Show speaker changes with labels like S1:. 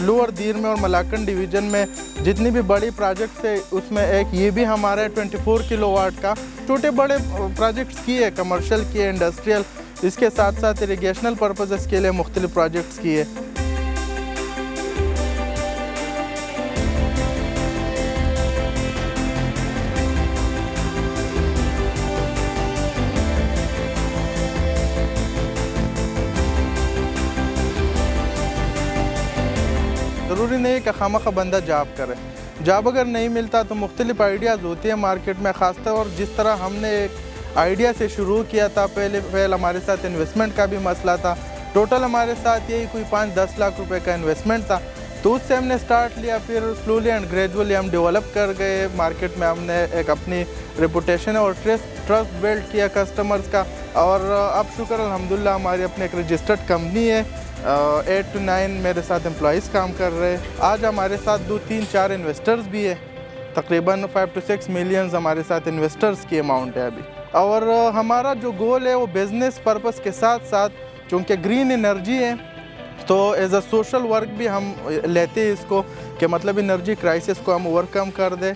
S1: Lower दीर में और मलाकन डिवीज़न में जितनी भी बड़ी प्रोजेक्ट्स है उसमें एक ये भी हमारा है 24 किलोवाट का। छोटे बड़े प्रोजेक्ट्स किए, कमर्शियल किए, इंडस्ट्रियल, इसके साथ साथ इरिगेशनल पर्पसेस के लिए मुख्तलिफ प्रोजेक्ट्स किए। ज़रूरी नहीं है कि खामखा बंदा जॉब करे। जॉब अगर नहीं मिलता तो मुख्तलिफ आइडियाज़ होती है मार्केट में, ख़ासतौर और जिस तरह हमने एक आइडिया से शुरू किया था। पहले हमारे साथ इन्वेस्टमेंट का भी मसला था। टोटल हमारे साथ यही कोई 5-10 लाख रुपए का इन्वेस्टमेंट था, तो उससे हमने स्टार्ट लिया। फिर स्लोली एंड ग्रेजुअली हम डेवलप कर गए। मार्केट में हमने एक अपनी रेपुटेशन और ट्रस्ट बिल्ड किया कस्टमर्स का, और अब शुक्र अल्हम्दुलिल्लाह हमारी अपनी एक रजिस्टर्ड कंपनी है। 8 to 9 मेरे साथ एम्प्लॉइज़ काम कर रहे हैं। आज हमारे साथ 2-3-4 इन्वेस्टर्स भी है। तकरीबन 5 to 6 मिलियंस हमारे साथ इन्वेस्टर्स की अमाउंट है अभी। और हमारा जो गोल है वो बिज़नेस पर्पस के साथ साथ, चूँकि ग्रीन एनर्जी है तो एज अ सोशल वर्क भी हम लेते हैं इसको, कि मतलब एनर्जी क्राइसिस को हम ओवरकम कर दें।